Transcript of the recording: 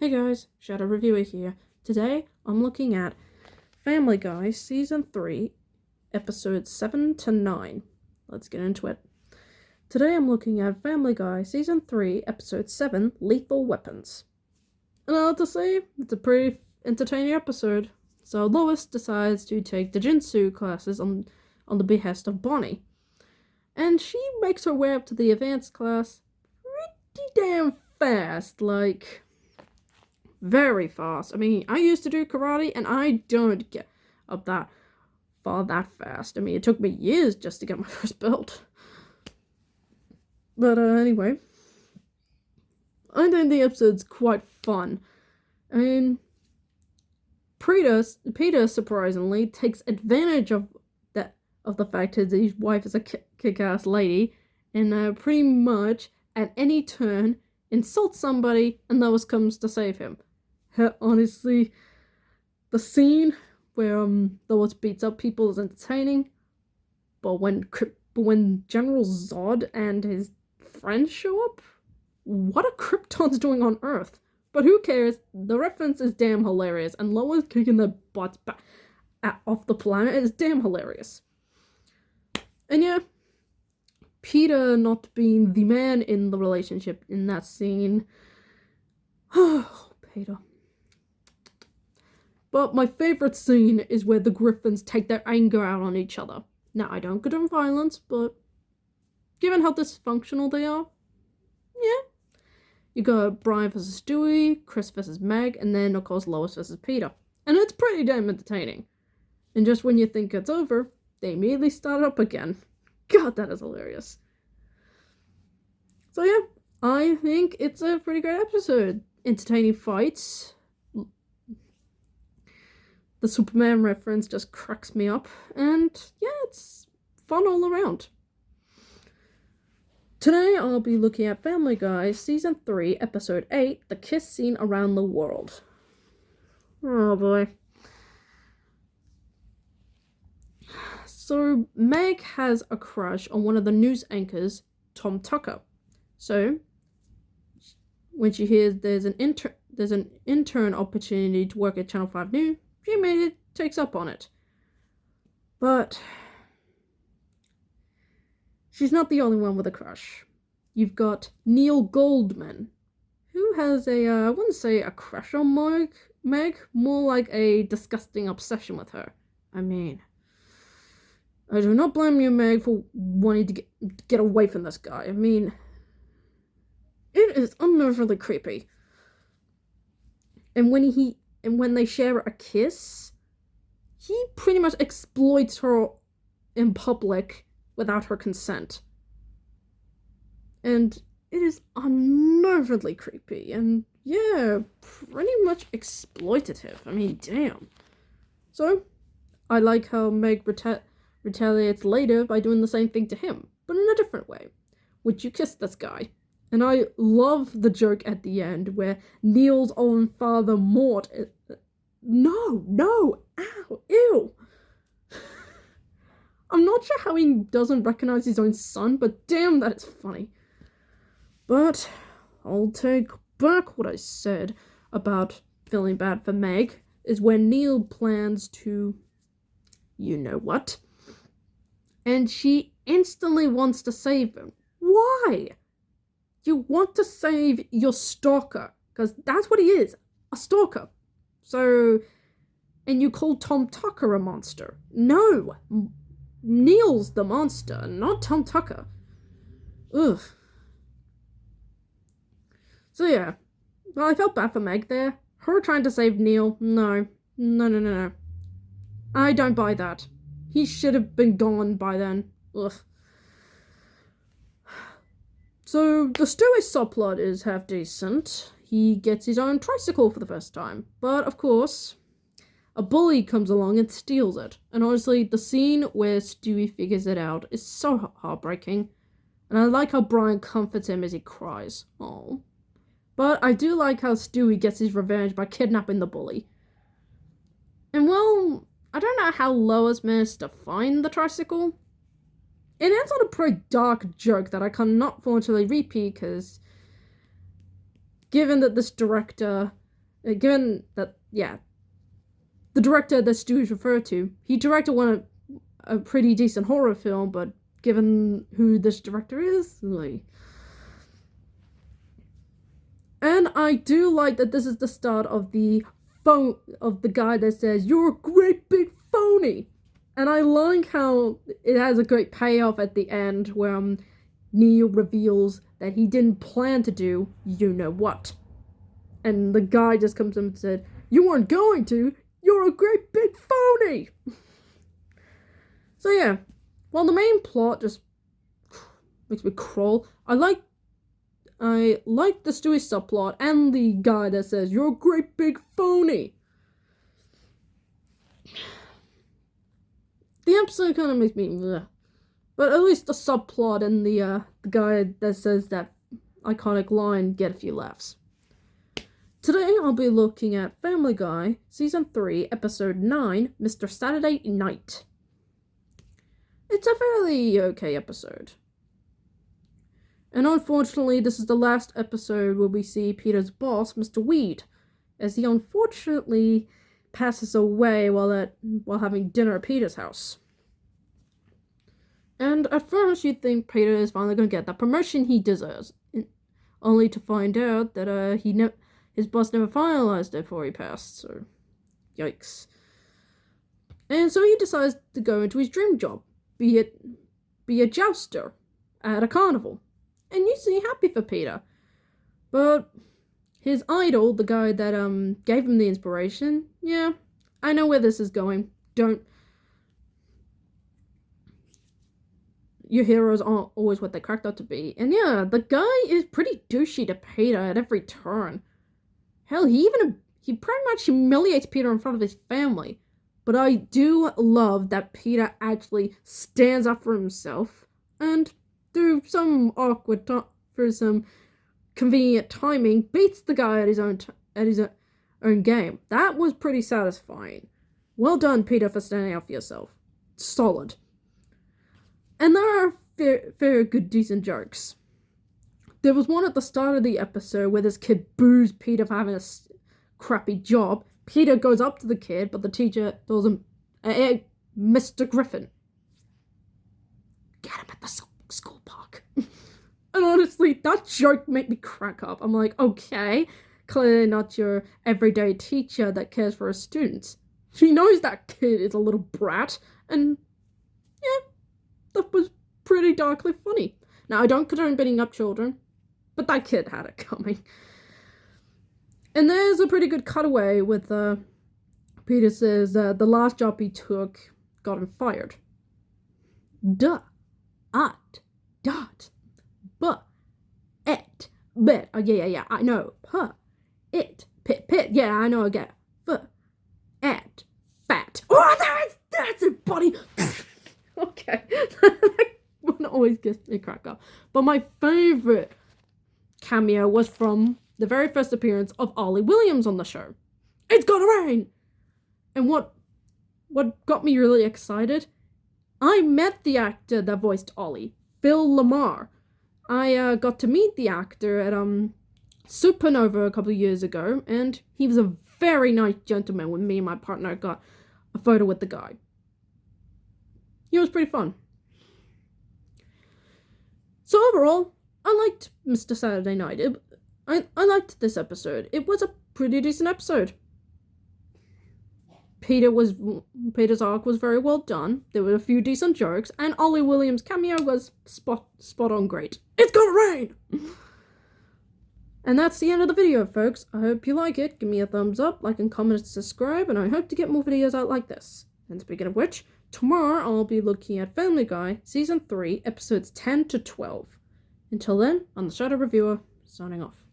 Hey guys, Shadow Reviewer here. Today I'm looking at Family Guy Season 3, Episodes 7 to 9. Let's get into it. Today I'm looking at Family Guy Season 3, Episode 7, Lethal Weapons. And I have to say, it's a pretty entertaining episode. So Lois decides to take the Jinsu classes on the behest of Bonnie. And she makes her way up to the advanced class pretty damn fast, very fast. I mean, I used to do karate, and I don't get up that fast. I mean, it took me years just to get my first belt. But anyway, I think the episode's quite fun. I mean, Peter surprisingly takes advantage of the fact that his wife is a kick-ass lady, and pretty much at any turn insults somebody, and Lois comes to save him. Honestly, the scene where Lois beats up people is entertaining, but when General Zod and his friends show up, what are Kryptons doing on Earth? But who cares? The reference is damn hilarious, and Lois kicking their butts back off the planet is damn hilarious. And yeah, Peter not being the man in the relationship in that scene. Oh, Peter. But my favourite scene is where the Griffins take their anger out on each other. Now, I don't condone violence, but given how dysfunctional they are, yeah. You got Brian versus Stewie, Chris versus Meg, and then, of course, Lois versus Peter. And it's pretty damn entertaining. And just when you think it's over, they immediately start up again. God, that is hilarious. So yeah, I think it's a pretty great episode. Entertaining fights. The Superman reference just cracks me up. And yeah, it's fun all around. Today I'll be looking at Family Guy Season 3, Episode 8, The Kiss Scene Around the World. Oh boy. So Meg has a crush on one of the news anchors, Tom Tucker. So when she hears there's an intern opportunity to work at Channel 5 News, she immediately takes up on it. But she's not the only one with a crush. You've got Neil Goldman, who has I wouldn't say a crush on Meg, more like a disgusting obsession with her. I mean, I do not blame you, Meg, for wanting to get away from this guy. I mean, it is unnervingly creepy. And when they share a kiss, he pretty much exploits her in public without her consent. And it is unnervingly creepy and, yeah, pretty much exploitative. I mean, damn. So, I like how Meg retaliates later by doing the same thing to him, but in a different way. Would you kiss this guy? And I love the joke at the end where Neil's own father, Mort, no, ow, ew. I'm not sure how he doesn't recognize his own son, but damn, that is funny. But I'll take back what I said about feeling bad for Meg, is when Neil plans to, you know what? And she instantly wants to save him. Why? You want to save your stalker, because that's what he is, a stalker. So, and you call Tom Tucker a monster. No, Neil's the monster, not Tom Tucker. Ugh. So yeah, well, I felt bad for Meg there. Her trying to save Neil, no. I don't buy that. He should have been gone by then. Ugh. So, the Stewie subplot is half decent. He gets his own tricycle for the first time. But, of course, a bully comes along and steals it. And honestly, the scene where Stewie figures it out is so heartbreaking. And I like how Brian comforts him as he cries. Oh. But I do like how Stewie gets his revenge by kidnapping the bully. And, well, I don't know how Lois managed to find the tricycle. It ends on a pretty dark joke that I cannot fortunately repeat because given that this director Given that, yeah, the director that Stu's referred to, he directed a pretty decent horror film, but given who this director is, like... And I do like that this is the start of the guy that says, "You're a great big phony." And I like how it has a great payoff at the end where Neil reveals that he didn't plan to do you know what. And the guy just comes in and said, "You weren't going to. You're a great big phony." So yeah, while the main plot just makes me crawl, I like the Stewie subplot and the guy that says, "You're a great big phony." The episode kind of makes me bleh. But at least the subplot and the guy that says that iconic line get a few laughs. Today I'll be looking at Family Guy, Season 3, Episode 9, Mr. Saturday Night. It's a fairly okay episode. And unfortunately, this is the last episode where we see Peter's boss, Mr. Weed, as he unfortunately passes away while having dinner at Peter's house. And at first, you'd think Peter is finally going to get that promotion he deserves, only to find out that his boss never finalized it before he passed. So, yikes! And so he decides to go into his dream job, be a jouster at a carnival. And you see, happy for Peter. But his idol, the guy that gave him the inspiration, yeah, I know where this is going. Your heroes aren't always what they cracked out to be. And yeah, the guy is pretty douchey to Peter at every turn. Hell, he pretty much humiliates Peter in front of his family. But I do love that Peter actually stands up for himself and through some convenient timing, beats the guy at his own game. That was pretty satisfying. Well done, Peter, for standing up for yourself. Solid. And there are very good, decent jokes. There was one at the start of the episode where this kid boos Peter for having a crappy job. Peter goes up to the kid, but the teacher tells him, "Hey, Mr. Griffin, get him at the school park." And honestly, that joke made me crack up. I'm like, okay, clearly not your everyday teacher that cares for her students. She knows that kid is a little brat, and yeah, that was pretty darkly funny. Now, I don't condone beating up children, but that kid had it coming. And there's a pretty good cutaway with Peter says the last job he took got him fired. Duh. At. Dot. But. Et. Bet. Oh, yeah, I know. Huh. It. Pit. Yeah, I know, I get. But. At. Fat. Oh, that's it, buddy. Okay. That one always gets me crack up. But my favorite cameo was from the very first appearance of Ollie Williams on the show. It's gonna rain! And what got me really excited? I met the actor that voiced Ollie, Phil Lamar. I got to meet the actor at Supernova a couple of years ago, and he was a very nice gentleman when me and my partner got a photo with the guy. It was pretty fun. So overall, I liked Mr. Saturday Night. I liked this episode. It was a pretty decent episode. Peter's arc was very well done. There were a few decent jokes, and Ollie Williams' cameo was spot on great. It's gonna rain! And that's the end of the video, folks. I hope you like it. Give me a thumbs up, like and comment and subscribe, and I hope to get more videos out like this. And speaking of which, tomorrow I'll be looking at Family Guy, Season 3, Episodes 10 to 12. Until then, I'm the Shadow Reviewer, signing off.